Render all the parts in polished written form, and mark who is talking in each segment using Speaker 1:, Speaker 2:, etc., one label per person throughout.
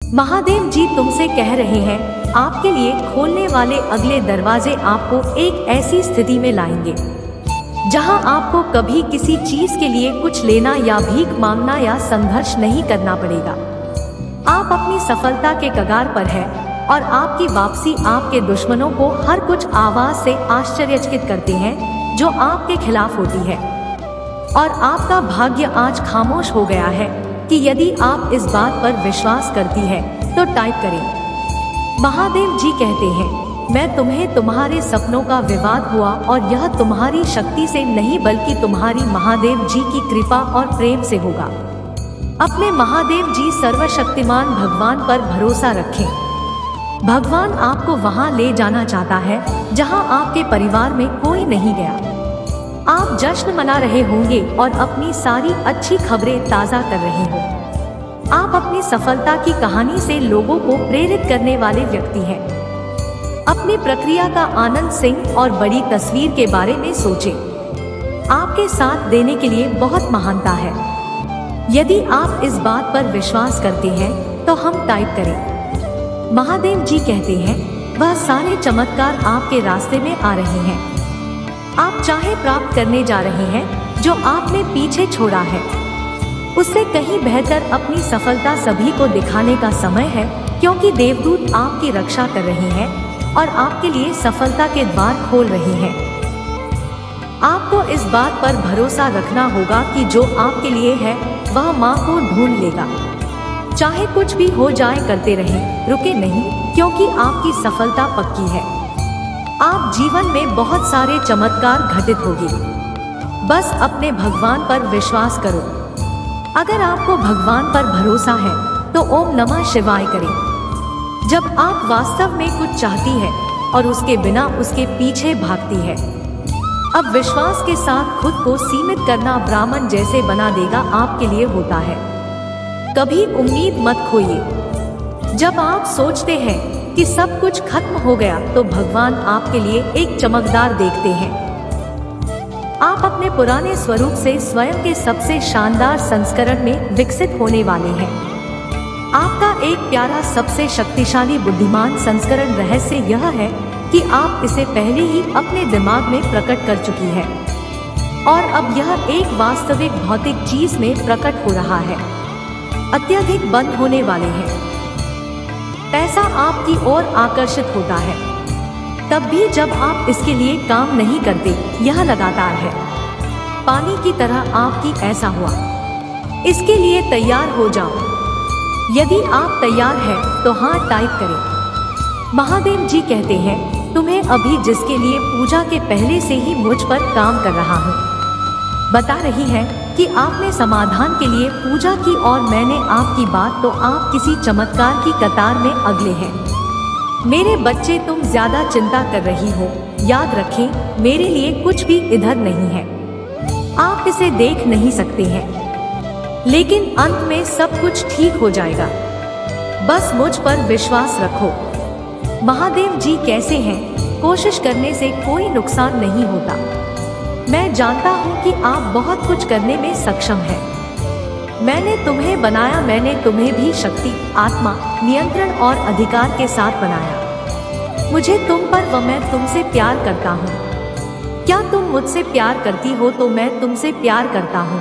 Speaker 1: महादेव जी तुमसे कह रहे हैं, आपके लिए खोलने वाले अगले दरवाजे आपको एक ऐसी स्थिति में लाएंगे जहां आपको कभी किसी चीज के लिए कुछ लेना या भीख मांगना या संघर्ष नहीं करना पड़ेगा। आप अपनी सफलता के कगार पर हैं और आपकी वापसी आपके दुश्मनों को हर कुछ आवाज से आश्चर्यचकित करते हैं जो आपके खिलाफ होती है। और आपका भाग्य आज खामोश हो गया है कि यदि आप इस बात पर विश्वास करती है तो टाइप करें। महादेव जी कहते हैं, मैं तुम्हें तुम्हारे सपनों का विवाद हुआ और यह तुम्हारी शक्ति से नहीं बल्कि तुम्हारी महादेव जी की कृपा और प्रेम से होगा। अपने महादेव जी सर्वशक्तिमान भगवान पर भरोसा रखें। भगवान आपको वहां ले जाना चाहता है जहां आपके परिवार में कोई नहीं गया। आप जश्न मना रहे होंगे और अपनी सारी अच्छी खबरें ताज़ा कर रहे हो। आप अपनी सफलता की कहानी से लोगों को प्रेरित करने वाले व्यक्ति हैं। अपनी प्रक्रिया का आनंद सिंह और बड़ी तस्वीर के बारे में सोचें। आपके साथ देने के लिए बहुत महानता है। यदि आप इस बात पर विश्वास करते हैं तो हम टाइप करें। महादेव जी कहते हैं, वह सारे चमत्कार आपके रास्ते में आ रहे हैं। आप चाहे प्राप्त करने जा रहे हैं जो आपने पीछे छोड़ा है, उससे कहीं बेहतर अपनी सफलता सभी को दिखाने का समय है, क्योंकि देवदूत आपकी रक्षा कर रहे हैं और आपके लिए सफलता के द्वार खोल रहे हैं। आपको इस बात पर भरोसा रखना होगा कि जो आपके लिए है वह माँ को ढूंढ लेगा। चाहे कुछ भी हो जाए करते रहें, रुके नहीं, क्योंकि आपकी सफलता पक्की है। आप जीवन में बहुत सारे चमत्कार घटित होगी। बस अपने भगवान पर विश्वास करो। अगर आपको भगवान पर भरोसा है तो ओम नमः शिवाय करें। जब आप वास्तव में कुछ चाहती है और उसके बिना उसके पीछे भागती है, अब विश्वास के साथ खुद को सीमित करना ब्राह्मण जैसे बना देगा आपके लिए होता है। कभी उम्मीद मत खोइए। जब आप सोचते हैं कि सब कुछ खत्म हो गया तो भगवान आपके लिए एक चमकदार देखते हैं। आप अपने पुराने स्वरूप से स्वयं के सबसे शानदार संस्करण में विकसित होने वाले हैं। आपका एक प्यारा सबसे शक्तिशाली बुद्धिमान संस्करण रहस्य यह है कि आप इसे पहले ही अपने दिमाग में प्रकट कर चुकी है और अब यह एक वास्तविक भौतिक चीज में प्रकट हो रहा है। अत्यधिक बंद होने वाले हैं। पैसा आपकी ओर आकर्षित होता है, तब भी जब आप इसके लिए काम नहीं करते। यह लगातार है, पानी की तरह आपकी ऐसा हुआ। इसके लिए तैयार हो जाओ। यदि आप तैयार हैं तो हाँ टाइप करें। महादेव जी कहते हैं, तुम्हें अभी जिसके लिए पूजा के पहले से ही मुझ पर काम कर रहा हूँ, बता रही है कि आपने समाधान के लिए पूजा की और मैंने आपकी बात तो आप किसी चमत्कार की कतार में अगले हैं। मेरे बच्चे, तुम ज्यादा चिंता कर रही हो। याद रखें, मेरे लिए कुछ भी इधर नहीं है। आप इसे देख नहीं सकते हैं, लेकिन अंत में सब कुछ ठीक हो जाएगा। बस मुझ पर विश्वास रखो। महादेव जी कैसे हैं, कोशिश करने से कोई नुकसान नहीं होता। मैं जानता हूँ कि आप बहुत कुछ करने में सक्षम हैं। मैंने तुम्हें बनाया, मैंने तुम्हें भी शक्ति, आत्मा, नियंत्रण और अधिकार के साथ बनाया। मुझे तुम पर व मैं तुमसे प्यार करता हूँ। क्या तुम मुझसे प्यार करती हो तो मैं तुमसे प्यार करता हूँ।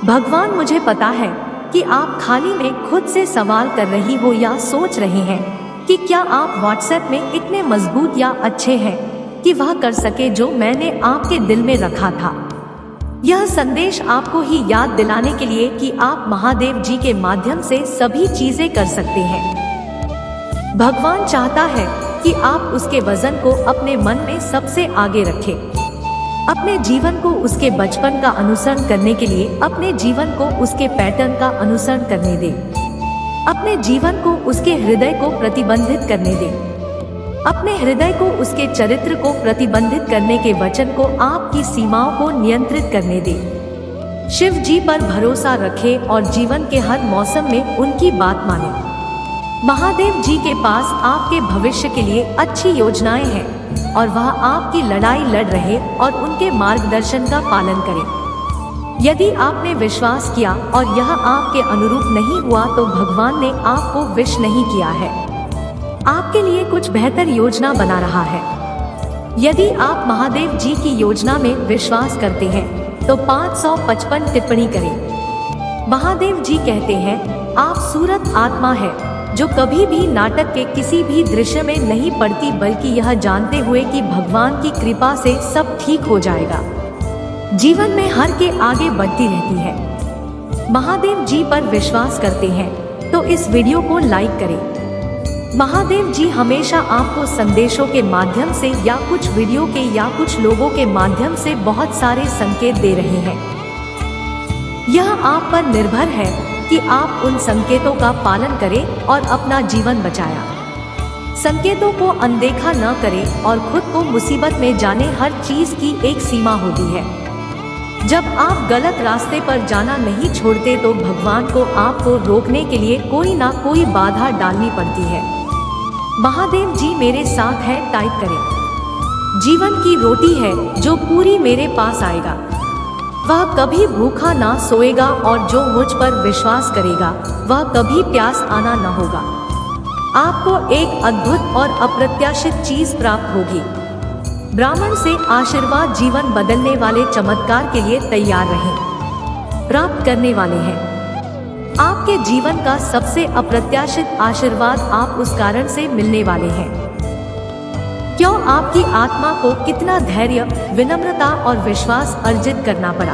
Speaker 1: भगवान, मुझे पता है कि आप खाली में खुद से सवाल कर रही हो या सोच रहे हैं कि क्या आप व्हाट्सएप में इतने मजबूत या अच्छे हैं कि वह कर सके जो मैंने आपके दिल में रखा था। यह संदेश आपको ही याद दिलाने के लिए कि आप महादेव जी के माध्यम से सभी चीजें कर सकते हैं। भगवान चाहता है कि आप उसके वजन को अपने मन में सबसे आगे रखें। अपने जीवन को उसके बचपन का अनुसरण करने के लिए अपने जीवन को उसके पैटर्न का अनुसरण करने दें। अपने जीवन को उसके हृदय को प्रतिबंधित करने दें। अपने हृदय को उसके चरित्र को प्रतिबंधित करने के वचन को आपकी सीमाओं को नियंत्रित करने दें। शिव जी पर भरोसा रखें और जीवन के हर मौसम में उनकी बात मानें। महादेव जी के पास आपके भविष्य के लिए अच्छी योजनाएं हैं और वह आपकी लड़ाई लड़ रहे और उनके मार्गदर्शन का पालन करें। यदि आपने विश्वास किया और यह आपके अनुरूप नहीं हुआ तो भगवान ने आपको विश नहीं किया है, आपके लिए कुछ बेहतर योजना बना रहा है। यदि आप महादेव जी की योजना में विश्वास करते हैं तो 555 टिप्पणी करें। महादेव जी कहते हैं, आप सूरत आत्मा है जो कभी भी नाटक के किसी भी दृश्य में नहीं पड़ती, बल्कि यह जानते हुए कि भगवान की कृपा से सब ठीक हो जाएगा, जीवन में हर के आगे बढ़ती रहती है। महादेव जी पर विश्वास करते हैं तो इस वीडियो को लाइक करें। महादेव जी हमेशा आपको संदेशों के माध्यम से या कुछ वीडियो के या कुछ लोगों के माध्यम से बहुत सारे संकेत दे रहे हैं। यह आप पर निर्भर है कि आप उन संकेतों का पालन करें और अपना जीवन बचाया। संकेतों को अनदेखा न करें और खुद को मुसीबत में जाने, हर चीज की एक सीमा होती है। जब आप गलत रास्ते पर जाना नहीं छोड़ते तो भगवान को आपको रोकने के लिए कोई ना कोई बाधा डालनी पड़ती है। महादेव जी मेरे साथ है टाइप करें। जीवन की रोटी है जो पूरी मेरे पास आएगा, वह कभी भूखा ना सोएगा और जो मुझ पर विश्वास करेगा वह कभी प्यास आना न होगा। आपको एक अद्भुत और अप्रत्याशित चीज प्राप्त होगी। ब्राह्मण से आशीर्वाद जीवन बदलने वाले चमत्कार के लिए तैयार रहें। प्राप्त करने वाले हैं आपके जीवन का सबसे अप्रत्याशित आशीर्वाद, आप उस कारण से मिलने वाले हैं। क्यों आपकी आत्मा को कितना धैर्य, विनम्रता और विश्वास अर्जित करना पड़ा।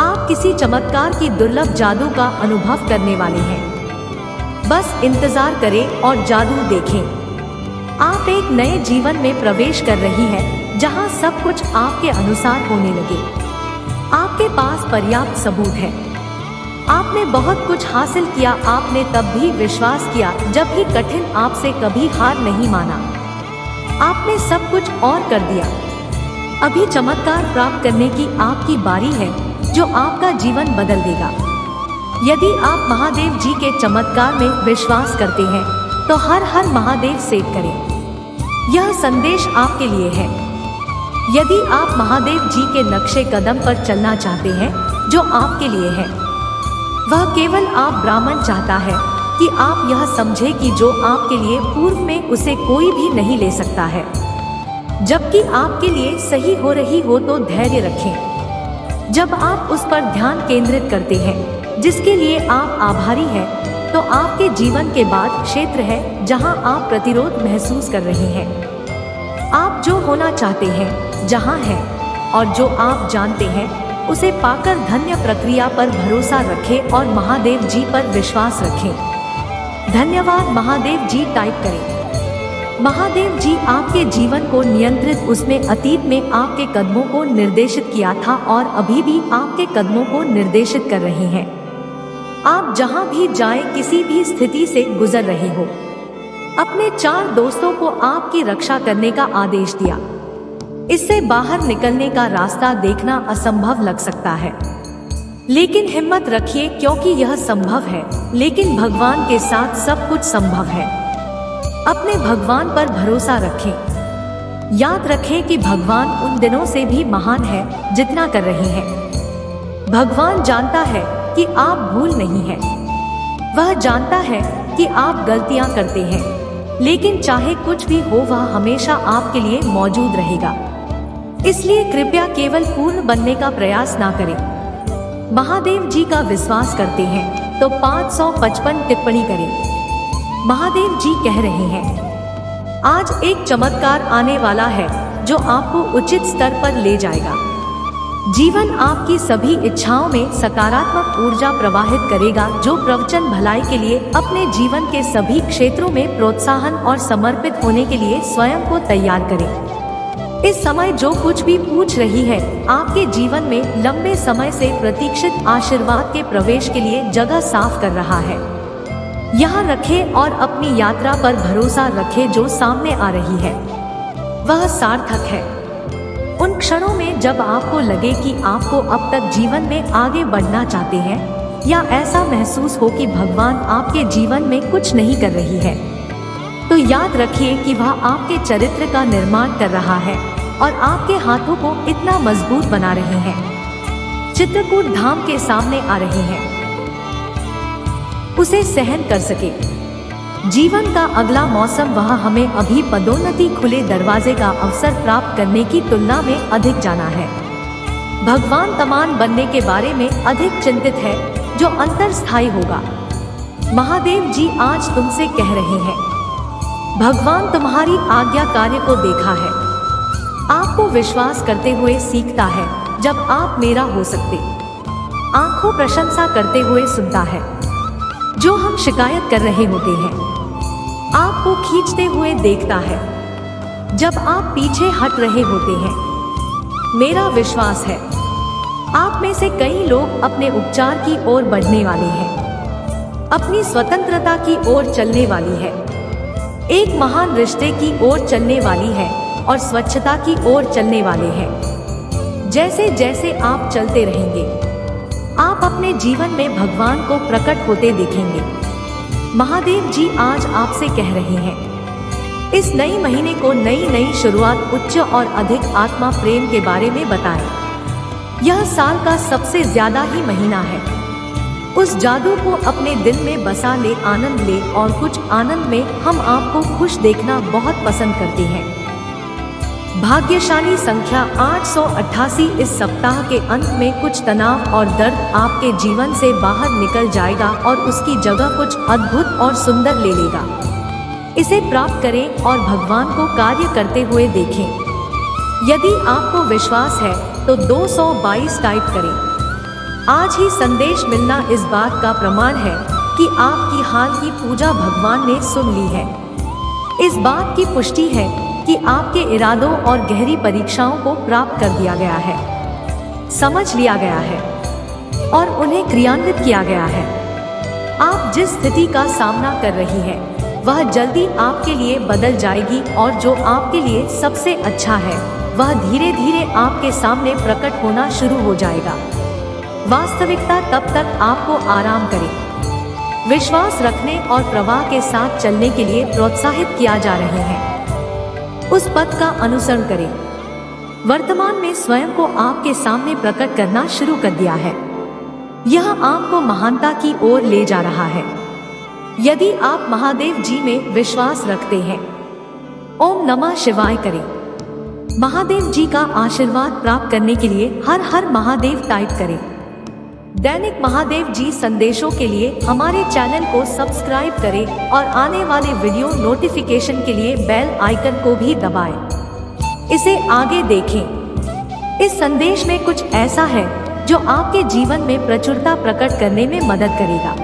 Speaker 1: आप किसी चमत्कार की दुर्लभ जादू का अनुभव करने वाले हैं। बस इंतजार करें और जादू देखें। आप एक नए जीवन में प्रवेश कर रही हैं, जहां सब कुछ आपके अनुसार होने लगे। आपके पास पर्याप्त सबूत है। आपने बहुत कुछ हासिल किया। आपने तब भी विश्वास किया जब भी कठिन, आपसे कभी हार नहीं माना। आपने सब कुछ और कर दिया। अभी चमत्कार प्राप्त करने की आपकी बारी है जो आपका जीवन बदल देगा। यदि आप महादेव जी के चमत्कार में विश्वास करते हैं तो हर हर महादेव सेव करें। यह संदेश आपके लिए है। यदि आप महादेव जी के नक्शे कदम पर चलना चाहते हैं जो आपके लिए है, वह केवल आप ब्राह्मण चाहता है कि आप यह समझे कि जो आपके लिए पूर्व में उसे कोई भी नहीं ले सकता है। जबकि आपके लिए सही हो रही हो तो धैर्य रखें। जब आप उस पर ध्यान केंद्रित करते हैं जिसके लिए आप आभारी हैं, तो आपके जीवन के बाद क्षेत्र है जहां आप प्रतिरोध महसूस कर रहे हैं। आप जो होना चाहते हैं जहां है और जो आप जानते हैं उसे पाकर धन्य प्रक्रिया पर भरोसा रखें और महादेव जी पर विश्वास रखें। धन्यवाद महादेव जी टाइप करें। महादेव जी आपके जीवन को नियंत्रित, उसने अतीत में आपके कदमों को निर्देशित किया था और अभी भी आपके कदमों को निर्देशित कर रहे हैं। आप जहां भी जाएं, किसी भी स्थिति से गुजर रहे हो, अपने 4 दोस्तों को आपकी रक्षा करने का आदेश दिया। इससे बाहर निकलने का रास्ता देखना असंभव लग सकता है, लेकिन हिम्मत रखिए क्योंकि यह संभव है। लेकिन भगवान के साथ सब कुछ संभव है। अपने भगवान पर भरोसा रखें। याद रखें कि भगवान उन दिनों से भी महान है जितना कर रहे हैं। भगवान जानता है कि आप भूल नहीं हैं। वह जानता है कि आप गलतियां करते हैं, लेकिन चाहे कुछ भी हो वह हमेशा आपके लिए मौजूद रहेगा। इसलिए कृपया केवल पूर्ण बनने का प्रयास ना करें। महादेव जी का विश्वास करते हैं तो 555 टिप्पणी करें। महादेव जी कह रहे हैं, आज एक चमत्कार आने वाला है जो आपको उचित स्तर पर ले जाएगा। जीवन आपकी सभी इच्छाओं में सकारात्मक ऊर्जा प्रवाहित करेगा। जो प्रवचन भलाई के लिए अपने जीवन के सभी क्षेत्रों में प्रोत्साहन और समर्पित होने के लिए स्वयं को तैयार करें। इस समय जो कुछ भी पूछ रही है, आपके जीवन में लंबे समय से प्रतीक्षित आशीर्वाद के प्रवेश के लिए जगह साफ कर रहा है। यहाँ रखें और अपनी यात्रा पर भरोसा रखें। जो सामने आ रही है वह सार्थक है। उन क्षणों में जब आपको लगे कि आपको अब तक जीवन में आगे बढ़ना चाहते हैं या ऐसा महसूस हो कि भगवान आपके जीवन में कुछ नहीं कर रही है, तो याद रखिए कि वह आपके चरित्र का निर्माण कर रहा है और आपके हाथों को इतना मजबूत बना रहे हैं। चित्रकूट धाम के सामने आ रही हैं, उसे सहन कर सके। जीवन का अगला मौसम वह हमें अभी पदोन्नति खुले दरवाजे का अवसर प्राप्त करने की तुलना में अधिक जाना है। भगवान तमान बनने के बारे में अधिक चिंतित है जो अंतरस्थायी होगा। महादेव जी आज तुमसे कह रहे हैं, भगवान तुम्हारी आज्ञा कार्य को देखा है, आपको विश्वास करते हुए सीखता है जब आप मेरा हो सकते, आंखों प्रशंसा करते हुए सुनता है जो हम शिकायत कर रहे होते हैं, आपको खींचते हुए देखता है जब आप पीछे हट रहे होते हैं। मेरा विश्वास है आप में से कई लोग अपने उपचार की ओर बढ़ने वाले हैं, अपनी स्वतंत्रता की ओर चलने वाली है, एक महान रिश्ते की ओर चलने वाली है और स्वच्छता की ओर चलने वाले हैं। जैसे जैसे आप चलते रहेंगे आप अपने जीवन में भगवान को प्रकट होते देखेंगे। महादेव जी आज आपसे कह रहे हैं, इस नई महीने को नई शुरुआत उच्च और अधिक आत्मा प्रेम के बारे में बताएं। यह साल का सबसे ज्यादा ही महीना है। उस जादू को अपने दिल में बसा ले, आनंद ले, और कुछ आनंद में हम आपको खुश देखना बहुत पसंद करते हैं। भाग्यशाली संख्या 888। इस सप्ताह के अंत में कुछ तनाव और दर्द आपके जीवन से बाहर निकल जाएगा और उसकी जगह कुछ अद्भुत और सुंदर ले लेगा। इसे प्राप्त करें और भगवान को कार्य करते हुए देखें। यदि आपको विश्वास है तो 222 टाइप करें। आज ही संदेश मिलना इस बात का प्रमाण है कि आपकी हाल की पूजा भगवान ने सुन ली है। इस बात की पुष्टि है कि आपके इरादों और गहरी परीक्षाओं को प्राप्त कर दिया गया है, समझ लिया गया है और उन्हें क्रियान्वित किया गया है। आप जिस स्थिति का सामना कर रही हैं, वह जल्दी आपके लिए बदल जाएगी और जो आपके लिए सबसे अच्छा है वह धीरे धीरे आपके सामने प्रकट होना शुरू हो जाएगा। वास्तविकता तब तक आपको आराम करें। विश्वास रखने और प्रवाह के साथ चलने के लिए प्रोत्साहित किया जा रहे हैं। उस पथ का अनुसरण करें। वर्तमान में स्वयं को आपके सामने प्रकट करना शुरू कर दिया है। यह आपको महानता की ओर ले जा रहा है। यदि आप महादेव जी में विश्वास रखते हैं, ओम नमः शिवाय करें। महादेव जी का आशीर्वाद प्राप्त करने के लिए हर हर महादेव टाइप करें। दैनिक महादेव जी संदेशों के लिए हमारे चैनल को सब्सक्राइब करें और आने वाले वीडियो नोटिफिकेशन के लिए बेल आइकन को भी दबाएं। इसे आगे देखें। इस संदेश में कुछ ऐसा है जो आपके जीवन में प्रचुरता प्रकट करने में मदद करेगा।